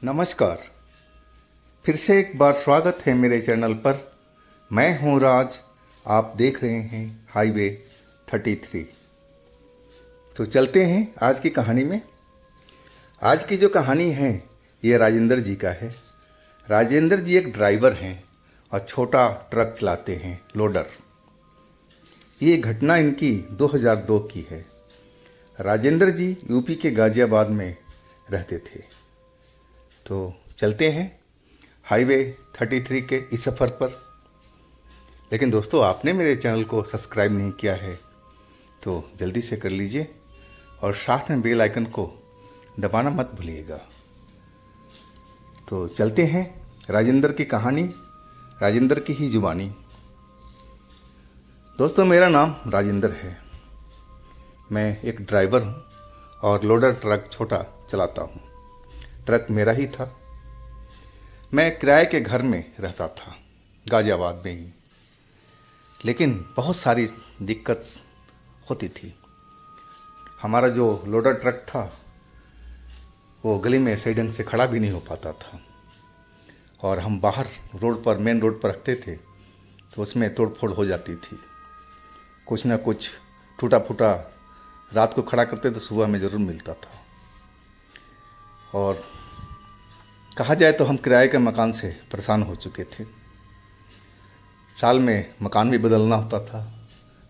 नमस्कार। फिर से एक बार स्वागत है मेरे चैनल पर। मैं हूं राज। आप देख रहे हैं हाईवे 33। तो चलते हैं आज की कहानी में। आज की जो कहानी है ये राजेंद्र जी का है। राजेंद्र जी एक ड्राइवर हैं और छोटा ट्रक चलाते हैं, लोडर। ये घटना इनकी 2002 की है। राजेंद्र जी यूपी के गाजियाबाद में रहते थे। तो चलते हैं हाईवे 33 के इस सफ़र पर। लेकिन दोस्तों, आपने मेरे चैनल को सब्सक्राइब नहीं किया है तो जल्दी से कर लीजिए और साथ में बेल आइकन को दबाना मत भूलिएगा। तो चलते हैं राजेंद्र की कहानी, राजेंद्र की ही जुबानी। दोस्तों, मेरा नाम राजेंद्र है। मैं एक ड्राइवर हूँ और लोडर ट्रक छोटा चलाता हूँ। ट्रक मेरा ही था। मैं किराए के घर में रहता था, गाजियाबाद में ही। लेकिन बहुत सारी दिक्कत होती थी। हमारा जो लोडर ट्रक था वो गली में सही ढंग से खड़ा भी नहीं हो पाता था और हम बाहर रोड पर, मेन रोड पर रखते थे तो उसमें तोड़फोड़ हो जाती थी। कुछ ना कुछ टूटा फूटा रात को खड़ा करते तो सुबह में ज़रूर मिलता था। और कहा जाए तो हम किराए के मकान से परेशान हो चुके थे। साल में मकान भी बदलना होता था,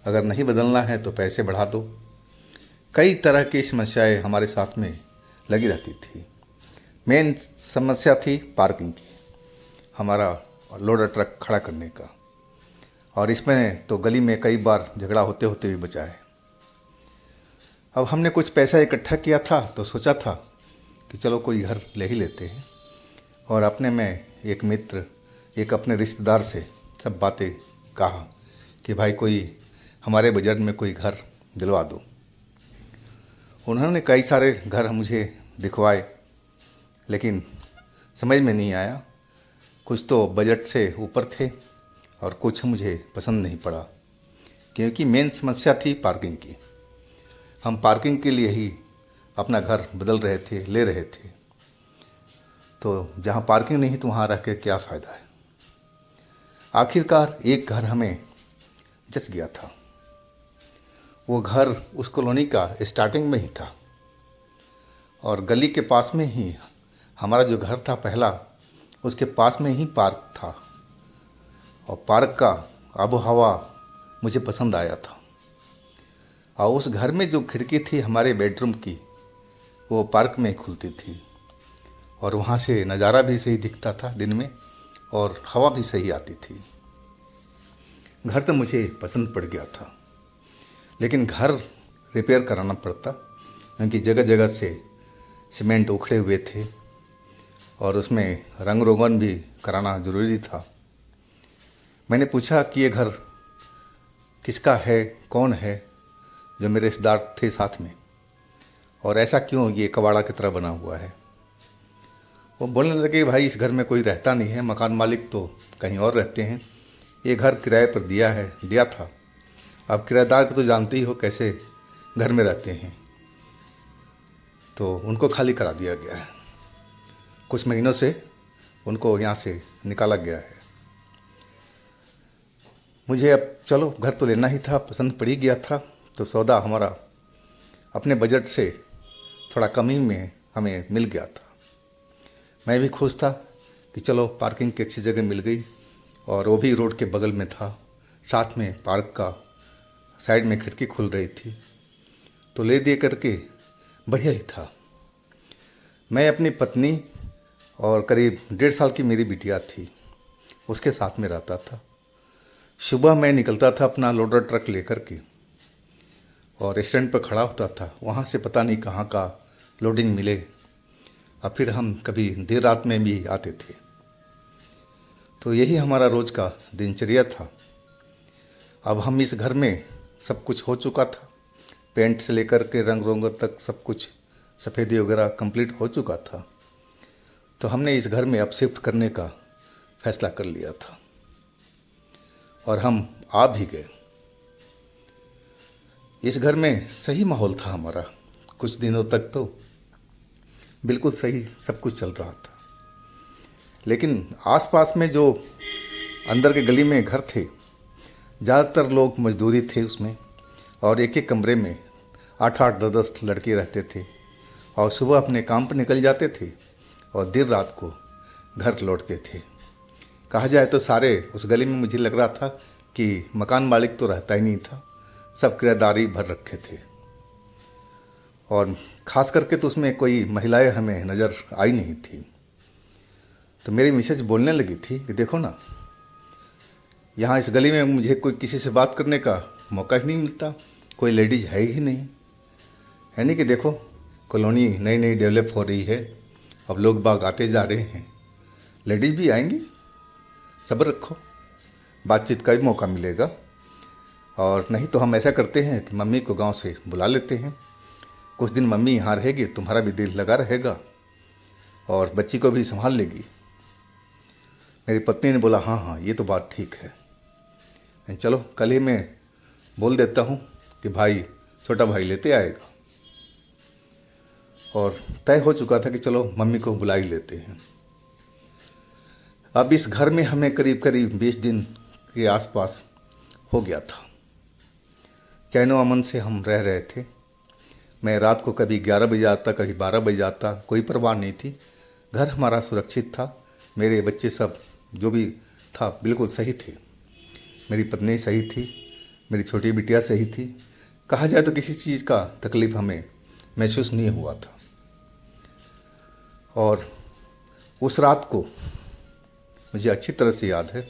अगर नहीं बदलना है तो पैसे बढ़ा दो। कई तरह की समस्याएं हमारे साथ में लगी रहती थी। मेन समस्या थी पार्किंग की, हमारा लोडर ट्रक खड़ा करने का। और इसमें तो गली में कई बार झगड़ा होते होते भी बचा है। अब हमने कुछ पैसा इकट्ठा किया था तो सोचा था कि चलो कोई घर ले ही लेते हैं। और अपने में एक मित्र, एक अपने रिश्तेदार से सब बातें कहा कि भाई कोई हमारे बजट में कोई घर दिलवा दो। उन्होंने कई सारे घर मुझे दिखवाए, लेकिन समझ में नहीं आया। कुछ तो बजट से ऊपर थे और कुछ मुझे पसंद नहीं पड़ा, क्योंकि मेन समस्या थी पार्किंग की। हम पार्किंग के लिए ही अपना घर बदल रहे थे, ले रहे थे। तो जहाँ पार्किंग नहीं तो वहाँ रह के क्या फ़ायदा है। आखिरकार एक घर हमें जच गया था। वो घर उस कॉलोनी का स्टार्टिंग में ही था और गली के पास में ही हमारा जो घर था पहला, उसके पास में ही पार्क था। और पार्क का आबो हवा मुझे पसंद आया था। और उस घर में जो खिड़की थी हमारे बेडरूम की, वो पार्क में खुलती थी और वहाँ से नज़ारा भी सही दिखता था दिन में और हवा भी सही आती थी। घर तो मुझे पसंद पड़ गया था, लेकिन घर रिपेयर कराना पड़ता, क्योंकि जगह जगह से सीमेंट उखड़े हुए थे और उसमें रंग रोगन भी कराना ज़रूरी था। मैंने पूछा कि ये घर किसका है, कौन है, जो मेरे रिश्तेदार थे साथ में, और ऐसा क्यों ये कबाड़ा की तरह बना हुआ है। वो बोलने लगे, भाई इस घर में कोई रहता नहीं है, मकान मालिक तो कहीं और रहते हैं, ये घर किराए पर दिया था। अब किराएदार को तो जानते ही हो कैसे घर में रहते हैं, तो उनको खाली करा दिया गया है। कुछ महीनों से उनको यहाँ से निकाला गया है। मुझे अब चलो घर तो लेना ही था, पसंद पड़ ही गया था, तो सौदा हमारा अपने बजट से थोड़ा कम ही में हमें मिल गया था। मैं भी खुश था कि चलो पार्किंग की अच्छी जगह मिल गई और वो भी रोड के बगल में था। साथ में पार्क का साइड में खिड़की खुल रही थी, तो ले दे करके बढ़िया ही था। मैं अपनी पत्नी और करीब 1.5 साल की मेरी बिटिया थी, उसके साथ में रहता था। सुबह मैं निकलता था अपना लोडर ट्रक लेकर के और स्टैंड पर खड़ा होता था। वहाँ से पता नहीं कहाँ का लोडिंग मिले और फिर हम कभी देर रात में भी आते थे। तो यही हमारा रोज़ का दिनचर्या था। अब हम इस घर में सब कुछ हो चुका था, पेंट से लेकर के रंग रोगन तक सब कुछ, सफ़ेदी वगैरह कंप्लीट हो चुका था। तो हमने इस घर में अब शिफ्ट करने का फैसला कर लिया था और हम आ भी गए। इस घर में सही माहौल था हमारा। कुछ दिनों तक तो बिल्कुल सही सब कुछ चल रहा था। लेकिन आसपास में जो अंदर के गली में घर थे, ज़्यादातर लोग मजदूरी थे उसमें, और एक एक कमरे में 8-8 10-10 लड़के रहते थे और सुबह अपने काम पर निकल जाते थे और देर रात को घर लौटते थे। कहा जाए तो सारे उस गली में मुझे लग रहा था कि मकान मालिक तो रहता ही नहीं था, सब किराएदारी भर रखे थे। और ख़ास करके तो उसमें कोई महिलाएं हमें नज़र आई नहीं थी। तो मेरी मिसेज बोलने लगी थी कि देखो ना, यहाँ इस गली में मुझे कोई किसी से बात करने का मौका ही नहीं मिलता, कोई लेडीज है ही नहीं। है नहीं कि देखो, कॉलोनी नई नई डेवलप हो रही है, अब लोग बाग आते जा रहे हैं, लेडीज भी आएंगी, सब्र रखो, बातचीत का भी मौका मिलेगा। और नहीं तो हम ऐसा करते हैं कि मम्मी को गांव से बुला लेते हैं, कुछ दिन मम्मी यहाँ रहेगी, तुम्हारा भी दिल लगा रहेगा और बच्ची को भी संभाल लेगी। मेरी पत्नी ने बोला हाँ हाँ, ये तो बात ठीक है, चलो कल ही मैं बोल देता हूँ कि भाई, छोटा भाई लेते आएगा। और तय हो चुका था कि चलो मम्मी को बुला ही लेते हैं। अब इस घर में हमें करीब करीब 20 दिन के आसपास हो गया था। चैनो अमन से हम रह रहे थे। मैं रात को कभी 11 बजे आता, कभी 12 बजे आता, कोई परवाह नहीं थी। घर हमारा सुरक्षित था, मेरे बच्चे सब जो भी था बिल्कुल सही थे, मेरी पत्नी सही थी, मेरी छोटी बिटिया सही थी। कहा जाए तो किसी चीज़ का तकलीफ़ हमें महसूस नहीं हुआ था। और उस रात को मुझे अच्छी तरह से याद है,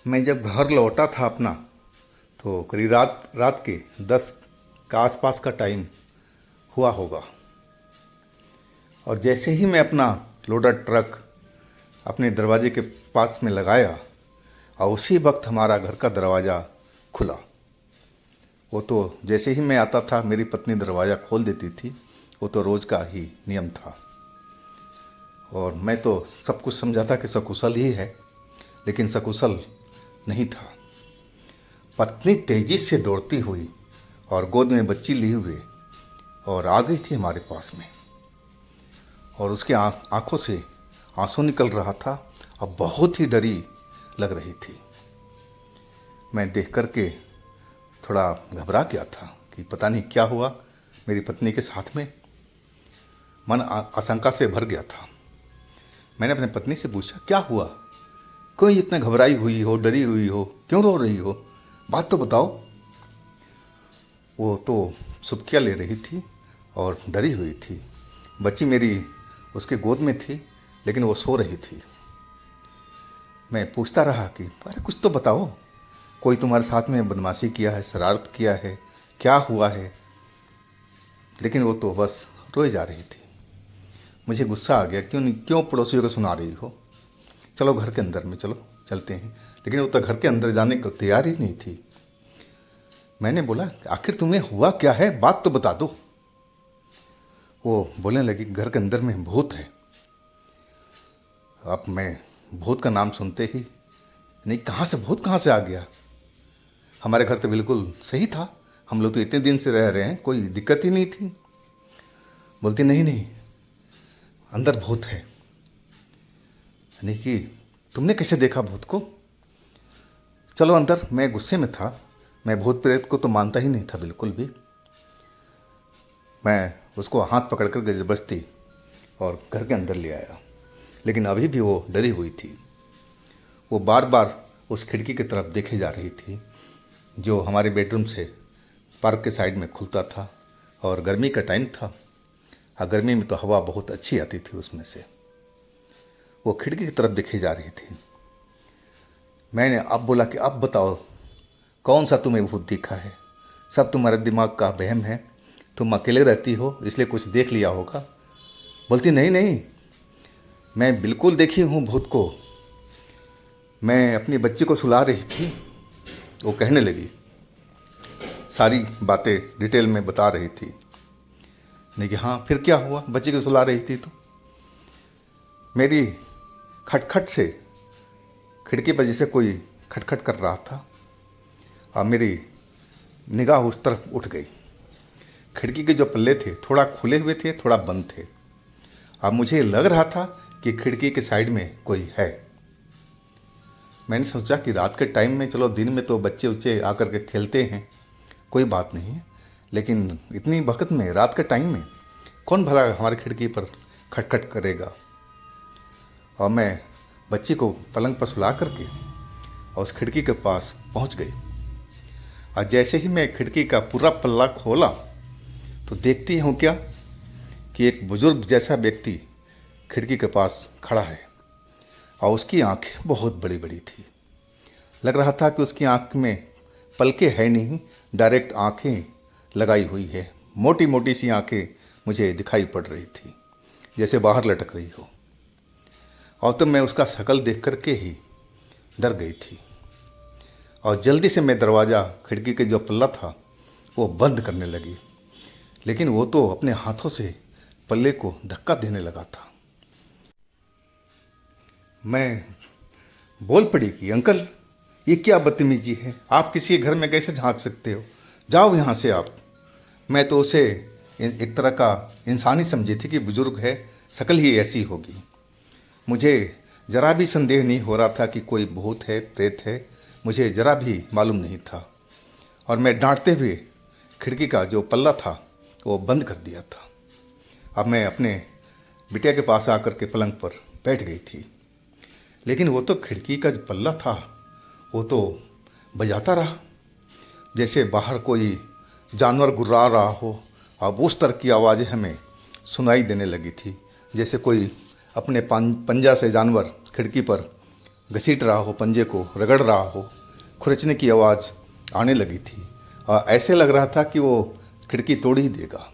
मैं जब घर लौटा था अपना, तो करीब रात के 10 का आसपास का टाइम हुआ होगा। और जैसे ही मैं अपना लोडर ट्रक अपने दरवाजे के पास में लगाया और उसी वक्त हमारा घर का दरवाज़ा खुला। वो तो जैसे ही मैं आता था मेरी पत्नी दरवाज़ा खोल देती थी, वो तो रोज़ का ही नियम था। और मैं तो सब कुछ समझा था कि सकुशल ही है, लेकिन सकुशल नहीं था। पत्नी तेजी से दौड़ती हुई और गोद में बच्ची लिए हुए और आ गई थी हमारे पास में, और उसके आंखों से आंसू निकल रहा था और बहुत ही डरी लग रही थी। मैं देख कर के थोड़ा घबरा गया था कि पता नहीं क्या हुआ मेरी पत्नी के साथ में। मन आशंका से भर गया था। मैंने अपने पत्नी से पूछा, क्या हुआ, क्यों इतना घबराई हुई हो, डरी हुई हो, क्यों रो रही हो, बात तो बताओ। वो तो सुबकियाँ ले रही थी और डरी हुई थी। बच्ची मेरी उसके गोद में थी, लेकिन वो सो रही थी। मैं पूछता रहा कि अरे कुछ तो बताओ, कोई तुम्हारे साथ में बदमाशी किया है, शरारत किया है, क्या हुआ है। लेकिन वो तो बस रोए जा रही थी। मुझे गुस्सा आ गया, क्यों पड़ोसियों को सुना रही हो, चलो घर के अंदर में चलो, चलते हैं। लेकिन वो तो घर के अंदर जाने को तैयार ही नहीं थी। मैंने बोला, आखिर तुम्हें हुआ क्या है, बात तो बता दो। वो बोलने लगी, घर के अंदर में भूत है। अब मैं भूत का नाम सुनते ही, नहीं कहाँ से भूत कहाँ से आ गया, हमारे घर तो बिल्कुल सही था, हम लोग तो इतने दिन से रह रहे हैं, कोई दिक्कत ही नहीं थी। बोलती नहीं, अंदर भूत है। यानी कि तुमने कैसे देखा भूत को, चलो अंदर। मैं गुस्से में था, मैं भूत प्रेत को तो मानता ही नहीं था बिल्कुल भी। मैं उसको हाथ पकड़ कर जबरदस्ती और घर के अंदर ले आया, लेकिन अभी भी वो डरी हुई थी। वो बार बार उस खिड़की की तरफ देखे जा रही थी जो हमारे बेडरूम से पार्क के साइड में खुलता था, और गर्मी का टाइम था, और गर्मी में तो हवा बहुत अच्छी आती थी उसमें से। वो खिड़की की तरफ देखे जा रही थी। मैंने अब बोला कि अब बताओ, कौन सा तुम्हें भूत दिखा है, सब तुम्हारे दिमाग का वहम है, तुम अकेले रहती हो इसलिए कुछ देख लिया होगा। बोलती नहीं, मैं बिल्कुल देखी हूँ भूत को, मैं अपनी बच्ची को सुला रही थी। वो कहने लगी, सारी बातें डिटेल में बता रही थी। नहीं कि हाँ फिर क्या हुआ, बच्ची को सुला रही थी तो मेरी खटखट से खिड़की पर जैसे कोई खटखट कर रहा था, और मेरी निगाह उस तरफ उठ गई। खिड़की के जो पल्ले थे थोड़ा खुले हुए थे, थोड़ा बंद थे, अब मुझे लग रहा था कि खिड़की के साइड में कोई है। मैंने सोचा कि रात के टाइम में, चलो दिन में तो बच्चे उच्चे आकर के खेलते हैं, कोई बात नहीं है, लेकिन इतनी वक्त में रात के टाइम में कौन भला हमारी खिड़की पर खटखट करेगा। और मैं बच्ची को पलंग पर सुला करके और उस खिड़की के पास पहुंच गई। और जैसे ही मैं खिड़की का पूरा पल्ला खोला तो देखती हूँ क्या कि एक बुजुर्ग जैसा व्यक्ति खिड़की के पास खड़ा है और उसकी आंखें बहुत बड़ी बड़ी थी। लग रहा था कि उसकी आंख में पलके है नहीं, डायरेक्ट आंखें लगाई हुई है। मोटी मोटी सी आंखें मुझे दिखाई पड़ रही थी, जैसे बाहर लटक रही हो। और तो मैं उसका शक्ल देख करके ही डर गई थी और जल्दी से मैं दरवाज़ा, खिड़की के जो पल्ला था वो बंद करने लगी, लेकिन वो तो अपने हाथों से पल्ले को धक्का देने लगा था। मैं बोल पड़ी कि अंकल, ये क्या बदतमीजी है, आप किसी के घर में कैसे झांक सकते हो, जाओ यहाँ से आप। मैं तो उसे एक तरह का इंसान ही समझी थी कि बुजुर्ग है, शक्ल ही ऐसी होगी। मुझे ज़रा भी संदेह नहीं हो रहा था कि कोई भूत है, प्रेत है, मुझे ज़रा भी मालूम नहीं था। और मैं डांटते हुए खिड़की का जो पल्ला था वो बंद कर दिया था। अब मैं अपने बिटिया के पास आकर के पलंग पर बैठ गई थी, लेकिन वो तो खिड़की का जो पल्ला था वो तो बजाता रहा, जैसे बाहर कोई जानवर गुर्रा रहा हो। अब उस तरह की आवाज़ें हमें सुनाई देने लगी थी, जैसे कोई अपने पंजा से जानवर खिड़की पर घसीट रहा हो, पंजे को रगड़ रहा हो, खुरचने की आवाज़ आने लगी थी। और ऐसे लग रहा था कि वो खिड़की तोड़ ही देगा।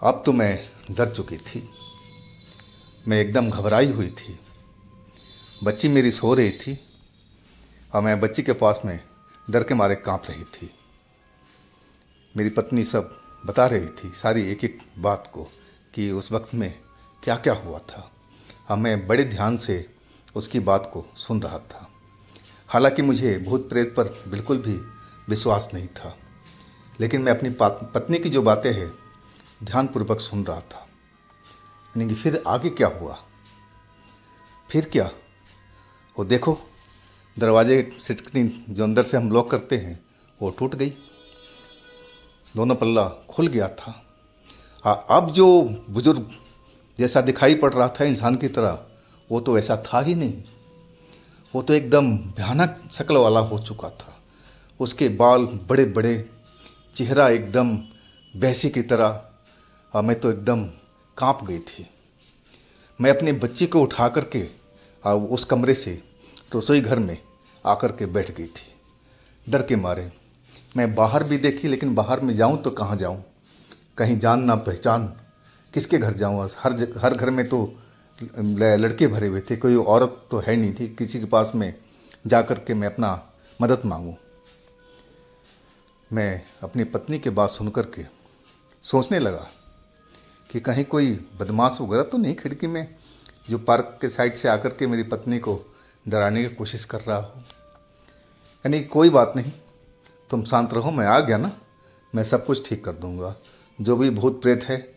अब तो मैं डर चुकी थी, मैं एकदम घबराई हुई थी। बच्ची मेरी सो रही थी और मैं बच्ची के पास में डर के मारे कांप रही थी। मेरी पत्नी सब बता रही थी, सारी एक एक बात को, कि उस वक्त में क्या क्या हुआ था। और मैं बड़े ध्यान से उसकी बात को सुन रहा था। हालांकि मुझे भूत प्रेत पर बिल्कुल भी विश्वास नहीं था, लेकिन मैं अपनी पत्नी की जो बातें हैं ध्यानपूर्वक सुन रहा था। यानी कि फिर आगे क्या हुआ, फिर क्या, वो देखो दरवाजे सिटकनी जो अंदर से हम लॉक करते हैं वो टूट गई, दोनों पल्ला खुल गया था। अब जो बुजुर्ग जैसा दिखाई पड़ रहा था इंसान की तरह, वो तो ऐसा था ही नहीं। वो तो एकदम भयानक शक्ल वाला हो चुका था। उसके बाल बड़े बड़े, चेहरा एकदम भैंसी की तरह। और मैं तो एकदम कांप गई थी। मैं अपनी बच्ची को उठा करके और उस कमरे से रसोई घर में आकर के बैठ गई थी, डर के मारे। मैं बाहर भी देखी, लेकिन बाहर में जाऊं तो कहाँ जाऊं, कहीं जान ना पहचान, किसके घर जाऊं। हर घर में तो लड़के भरे हुए थे, कोई औरत तो है नहीं थी किसी के पास में जा कर के मैं अपना मदद मांगूं। मैं अपनी पत्नी की बात सुन कर के सोचने लगा कि कहीं कोई बदमाश वगैरह तो नहीं खिड़की में, जो पार्क के साइड से आकर के मेरी पत्नी को डराने की कोशिश कर रहा हो। यानी कोई बात नहीं, तुम शांत रहो, मैं आ गया ना, मैं सब कुछ ठीक कर दूंगा। जो भी भूत प्रेत है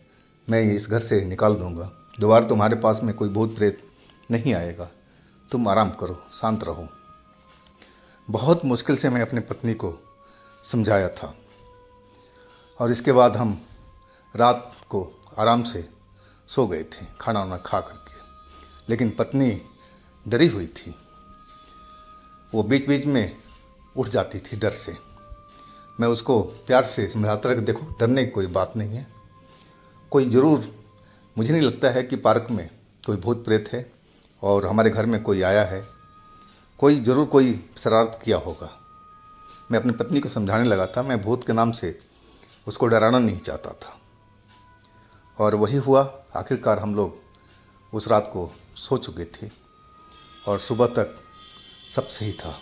मैं इस घर से निकाल दूंगा। दोबारा तुम्हारे पास में कोई भूत प्रेत नहीं आएगा, तुम आराम करो, शांत रहो। बहुत मुश्किल से मैं अपनी पत्नी को समझाया था। और इसके बाद हम रात को आराम से सो गए थे, खाना वाना खा करके। लेकिन पत्नी डरी हुई थी, वो बीच बीच में उठ जाती थी डर से। मैं उसको प्यार से समझाता रहा कि देखो, डरने की कोई बात नहीं है, कोई ज़रूर, मुझे नहीं लगता है कि पार्क में कोई भूत प्रेत है और हमारे घर में कोई आया है, कोई ज़रूर कोई शरारत किया होगा। मैं अपनी पत्नी को समझाने लगा था, मैं भूत के नाम से उसको डराना नहीं चाहता था। और वही हुआ, आखिरकार हम लोग उस रात को सो चुके थे और सुबह तक सब सही था।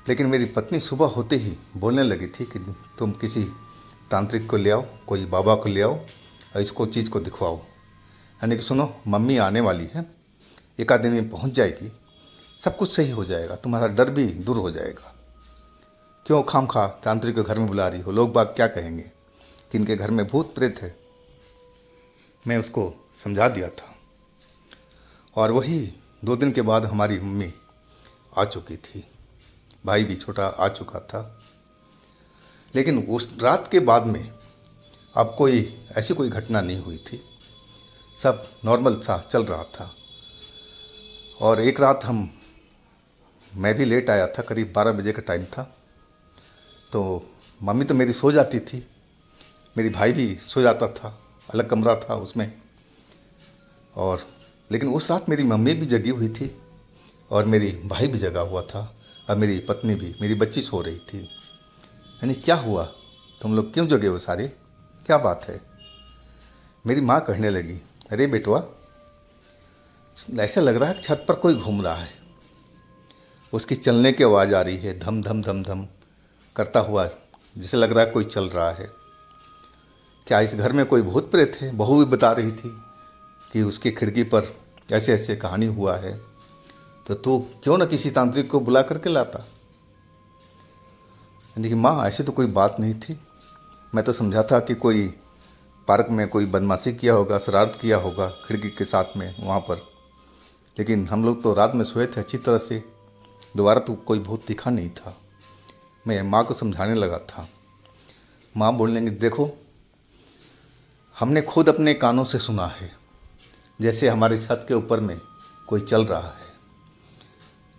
लेकिन मेरी पत्नी सुबह होते ही बोलने लगी थी कि तुम किसी तांत्रिक को ले आओ, कोई बाबा को ले आओ और इसको चीज़ को दिखवाओ। यानी कि सुनो, मम्मी आने वाली है, एक आध दिन में पहुंच जाएगी, सब कुछ सही हो जाएगा, तुम्हारा डर भी दूर हो जाएगा। क्यों खाम खा तांत्रिक को घर में बुला रही हो, लोग बाग क्या कहेंगे कि इनके घर में भूत प्रेत है। मैं उसको समझा दिया था। और वही 2 दिन के बाद हमारी मम्मी आ चुकी थी, भाई भी छोटा आ चुका था। लेकिन उस रात के बाद में अब कोई ऐसी कोई घटना नहीं हुई थी, सब नॉर्मल सा चल रहा था। और एक रात मैं भी लेट आया था, करीब 12 बजे का टाइम था। तो मम्मी तो मेरी सो जाती थी, मेरी भाई भी सो जाता था, अलग कमरा था उसमें। और लेकिन उस रात मेरी मम्मी भी जगी हुई थी और मेरी भाई भी जगा हुआ था और मेरी पत्नी भी, मेरी बच्ची सो रही थी। यानी क्या हुआ, तुम लोग क्यों जगे हो सारे, क्या बात है? मेरी माँ कहने लगी, अरे बेटवा, ऐसा लग रहा है कि छत पर कोई घूम रहा है। उसकी चलने की आवाज़ आ रही है, धम धम धम धम करता हुआ, जैसे लग रहा है कोई चल रहा है। क्या इस घर में कोई भूत प्रेत है? बहू भी बता रही थी कि उसकी खिड़की पर ऐसे ऐसे कहानी हुआ है, तो तू क्यों ना किसी तांत्रिक को बुला करके लाता। यानी कि माँ, ऐसी तो कोई बात नहीं थी। मैं तो समझा था कि कोई पार्क में कोई बदमाशी किया होगा, शरारत किया होगा खिड़की के साथ में वहाँ पर। लेकिन हम लोग तो रात में सोए थे अच्छी तरह से, दोबारा तो कोई भूत दिखा नहीं था। मैं माँ को समझाने लगा था। माँ बोलने लगी, देखो, हमने खुद अपने कानों से सुना है, जैसे हमारे छत के ऊपर में कोई चल रहा है।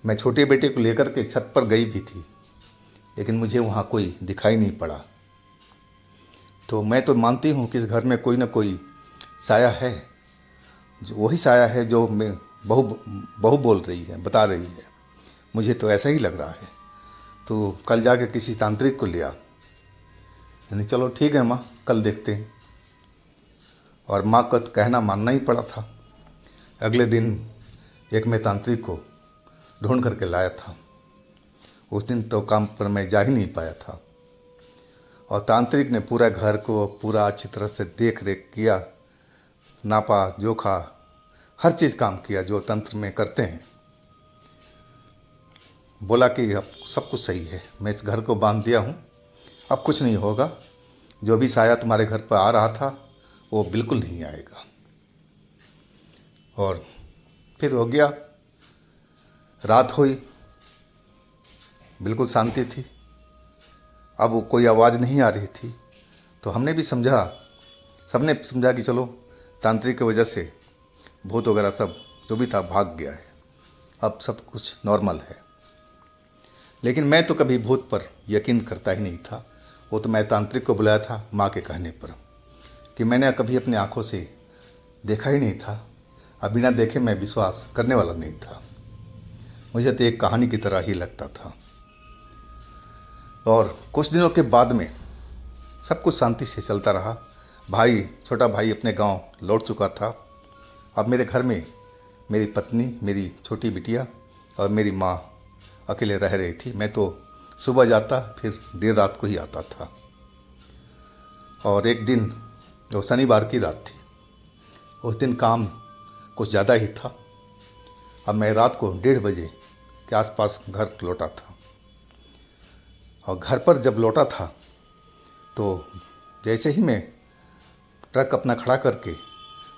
मैं छोटे बेटे को लेकर के छत पर गई भी थी, लेकिन मुझे वहाँ कोई दिखाई नहीं पड़ा। तो मैं तो मानती हूँ कि इस घर में कोई ना कोई साया है, जो वही साया है जो मैं बहू बोल रही है, बता रही है। मुझे तो ऐसा ही लग रहा है। तो कल जाके किसी तांत्रिक को लिया। यानी चलो ठीक है माँ, कल देखते हैं। और माँ का कहना मानना ही पड़ा था। अगले दिन एक मैं तांत्रिक को ढूंढ करके लाया था। उस दिन तो काम पर मैं जा ही नहीं पाया था। और तांत्रिक ने पूरा घर को पूरा अच्छी तरह से देख रेख किया, नापा जोखा, हर चीज़ काम किया जो तंत्र में करते हैं। बोला कि अब सब कुछ सही है, मैं इस घर को बांध दिया हूँ, अब कुछ नहीं होगा। जो भी साया तुम्हारे घर पर आ रहा था वो बिल्कुल नहीं आएगा। और फिर हो गया, रात हुई, बिल्कुल शांति थी। अब वो कोई आवाज़ नहीं आ रही थी। तो हमने भी समझा, सबने समझा कि चलो तांत्रिक की वजह से भूत वगैरह सब जो भी था भाग गया है, अब सब कुछ नॉर्मल है। लेकिन मैं तो कभी भूत पर यकीन करता ही नहीं था। वो तो मैं तांत्रिक को बुलाया था माँ के कहने पर, कि मैंने कभी अपनी आंखों से देखा ही नहीं था। अब बिना देखे मैं विश्वास करने वाला नहीं था। मुझे तो एक कहानी की तरह ही लगता था। और कुछ दिनों के बाद में सब कुछ शांति से चलता रहा। भाई, छोटा भाई अपने गांव लौट चुका था। अब मेरे घर में मेरी पत्नी, मेरी छोटी बिटिया और मेरी माँ अकेले रह रही थी। मैं तो सुबह जाता, फिर देर रात को ही आता था। और एक दिन, वो शनिवार की रात थी, उस दिन काम कुछ ज़्यादा ही था। अब मैं रात को 1:30 बजे के आसपास घर लौटा था। और घर पर जब लौटा था तो जैसे ही मैं ट्रक अपना खड़ा करके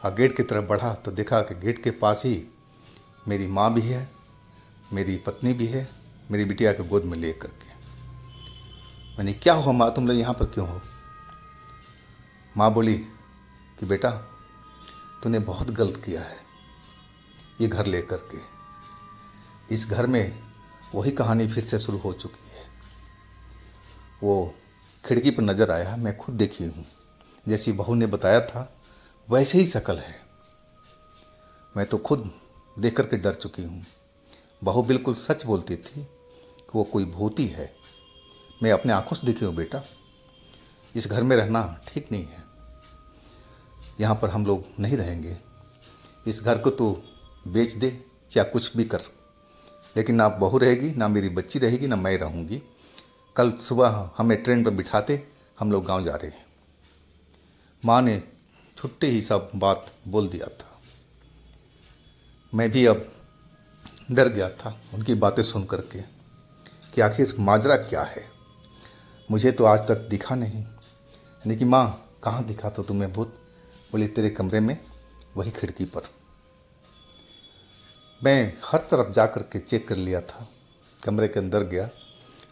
और गेट की तरफ बढ़ा तो देखा कि गेट के पास ही मेरी माँ भी है, मेरी पत्नी भी है, मेरी बिटिया के गोद में ले करके। मैंने, क्या हुआ माँ, तुम लोग यहाँ पर क्यों हो? माँ बोली कि बेटा, तूने बहुत गलत किया है ये घर ले करके। इस घर में वही कहानी फिर से शुरू हो चुकी है। वो खिड़की पर नज़र आया, मैं खुद देखी हूँ, जैसी बहू ने बताया था वैसे ही शक्ल है। मैं तो खुद देख करके डर चुकी हूँ। बहू बिल्कुल सच बोलती थी कि वो कोई भूत ही है। मैं अपने आंखों से देखी हूँ बेटा। इस घर में रहना ठीक नहीं है। यहाँ पर हम लोग नहीं रहेंगे। इस घर को तू बेच दे या कुछ भी कर, लेकिन ना बहू रहेगी, ना मेरी बच्ची रहेगी, ना मैं रहूँगी। कल सुबह हमें ट्रेन पर बिठाते, हम लोग गांव जा रहे हैं। माँ ने छुट्टे ही सब बात बोल दिया था। मैं भी अब डर गया था उनकी बातें सुन करके कि आखिर माजरा क्या है। मुझे तो आज तक दिखा नहीं। यानी कि माँ, कहाँ दिखा तो तुम्हें भूत? बोली तेरे कमरे में वही खिड़की पर। मैं हर तरफ जा कर के चेक कर लिया था, कमरे के अंदर गया,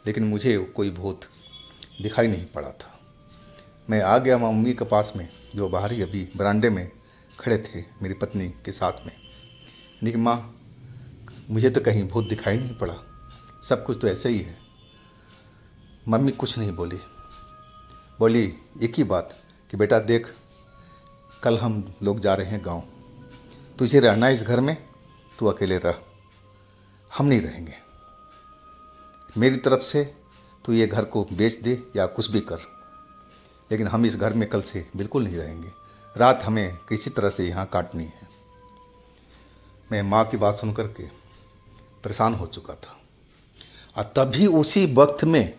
लेकिन मुझे कोई भूत दिखाई नहीं पड़ा था। मैं आ गया मम्मी के पास में, जो बाहर ही अभी बरामदे में खड़े थे मेरी पत्नी के साथ में। लेकिन माँ, मुझे तो कहीं भूत दिखाई नहीं पड़ा, सब कुछ तो ऐसे ही है। मम्मी कुछ नहीं बोली, बोली एक ही बात कि बेटा देख, कल हम लोग जा रहे हैं गांव, तुझे रहना इस घर में, तू अकेले रह, हम नहीं रहेंगे। मेरी तरफ से तू ये घर को बेच दे या कुछ भी कर, लेकिन हम इस घर में कल से बिल्कुल नहीं रहेंगे। रात हमें किसी तरह से यहाँ काटनी है। मैं माँ की बात सुन कर के परेशान हो चुका था, और तभी उसी वक्त में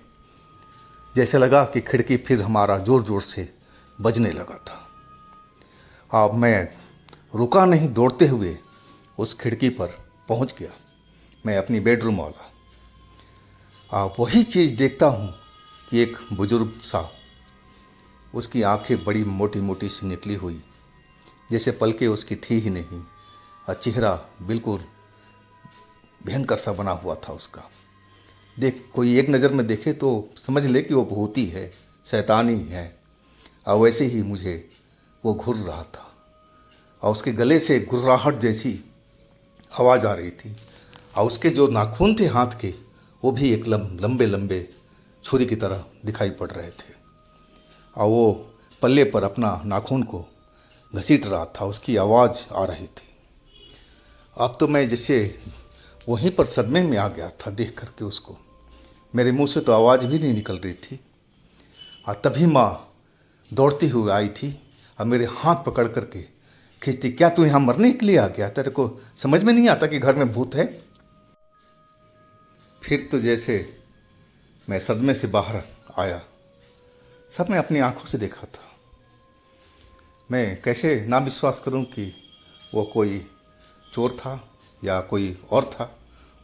जैसे लगा कि खिड़की फिर हमारा ज़ोर ज़ोर से बजने लगा था। अब मैं रुका नहीं, दौड़ते हुए उस खिड़की पर पहुंच गया। मैं अपनी बेडरूम वाला वही चीज़ देखता हूँ कि एक बुजुर्ग सा, उसकी आंखें बड़ी मोटी मोटी सी निकली हुई, जैसे पलकें उसकी थी ही नहीं, और चेहरा बिल्कुल भयंकर सा बना हुआ था उसका। देख, कोई एक नज़र में देखे तो समझ ले कि वो भूत ही है, शैतान ही है। और वैसे ही मुझे वो घूर रहा था, और उसके गले से गुर्राहट जैसी आवाज़ आ रही थी, और उसके जो नाखून थे हाथ के, वो भी एक लंबे लंबे छुरी की तरह दिखाई पड़ रहे थे, और वो पल्ले पर अपना नाखून को घसीट रहा था। उसकी आवाज़ आ रही थी। अब तो मैं जैसे वहीं पर सदमे में आ गया था देख करके उसको। मेरे मुंह से तो आवाज़ भी नहीं निकल रही थी, और तभी माँ दौड़ती हुई आई थी और मेरे हाथ पकड़ करके खींचती, क्या तू यहाँ मरने के लिए आ गया? तेरे को समझ में नहीं आता कि घर में भूत है? फिर तो जैसे मैं सदमे से बाहर आया, सब मैं अपनी आंखों से देखा था। मैं कैसे ना विश्वास करूं कि वो कोई चोर था या कोई और था।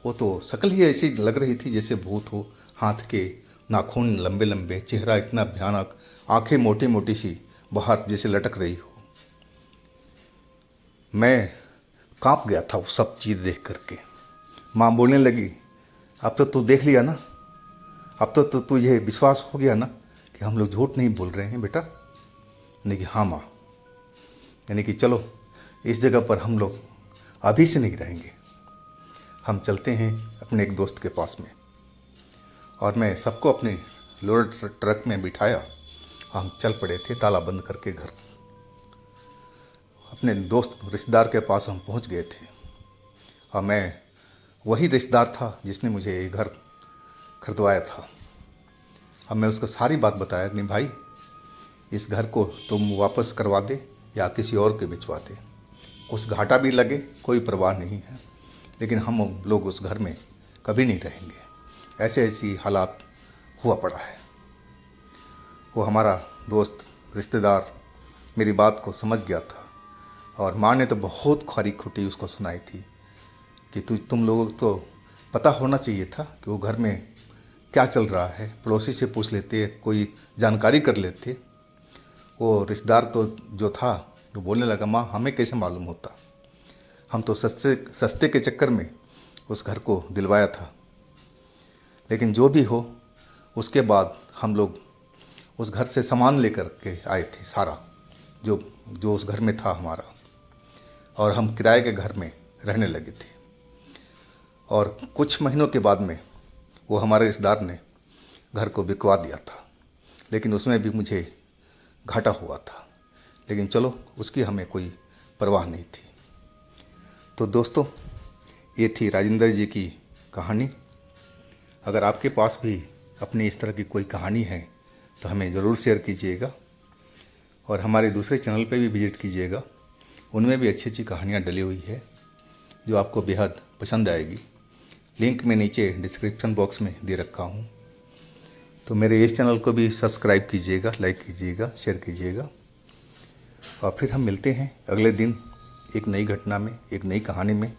वो तो शक्ल ही ऐसी लग रही थी जैसे भूत हो, हाथ के नाखून लंबे लंबे, चेहरा इतना भयानक, आंखें मोटी मोटी सी बाहर जैसे लटक रही हो। मैं कांप गया था वो सब चीज़ देख करके। माँ बोलने लगी, अब तो तू देख लिया ना, अब तो तुझे विश्वास हो गया ना कि हम लोग झूठ नहीं बोल रहे हैं बेटा? यानी कि हाँ माँ, यानी कि चलो इस जगह पर हम लोग अभी से नहीं रहेंगे, हम चलते हैं अपने एक दोस्त के पास में। और मैं सबको अपने लोड ट्रक में बिठाया, हम चल पड़े थे ताला बंद करके घर। अपने दोस्त रिश्तेदार के पास हम पहुंच गए थे, और मैं वही रिश्तेदार था जिसने मुझे ये घर खरीदवाया था। अब मैं उसको सारी बात बताया, नहीं भाई, इस घर को तुम वापस करवा दे या किसी और के भिजवा दे, कुछ घाटा भी लगे कोई परवाह नहीं है, लेकिन हम लोग उस घर में कभी नहीं रहेंगे। ऐसे ऐसी हालात हुआ पड़ा है। वो हमारा दोस्त रिश्तेदार मेरी बात को समझ गया था, और माँ ने तो बहुत खरी खुटी उसको सुनाई थी कि तुम लोगों को तो पता होना चाहिए था कि वो घर में क्या चल रहा है, पड़ोसी से पूछ लेते, कोई जानकारी कर लेते। वो रिश्तेदार तो जो था तो बोलने लगा, माँ हमें कैसे मालूम होता, हम तो सस्ते के चक्कर में उस घर को दिलवाया था। लेकिन जो भी हो, उसके बाद हम लोग उस घर से सामान लेकर के आए थे सारा, जो उस घर में था हमारा, और हम किराए के घर में रहने लगे थे। और कुछ महीनों के बाद में वो हमारे रिश्तेदार ने घर को बिकवा दिया था, लेकिन उसमें भी मुझे घाटा हुआ था, लेकिन चलो उसकी हमें कोई परवाह नहीं थी। तो दोस्तों, ये थी राजेंद्र जी की कहानी। अगर आपके पास भी अपनी इस तरह की कोई कहानी है तो हमें ज़रूर शेयर कीजिएगा, और हमारे दूसरे चैनल पे भी विजिट कीजिएगा, उनमें भी अच्छी अच्छी कहानियाँ डली हुई है जो आपको बेहद पसंद आएगी। लिंक मैं नीचे डिस्क्रिप्शन बॉक्स में दे रखा हूँ। तो मेरे इस चैनल को भी सब्सक्राइब कीजिएगा, लाइक कीजिएगा, शेयर कीजिएगा, और फिर हम मिलते हैं अगले दिन एक नई घटना में, एक नई कहानी में।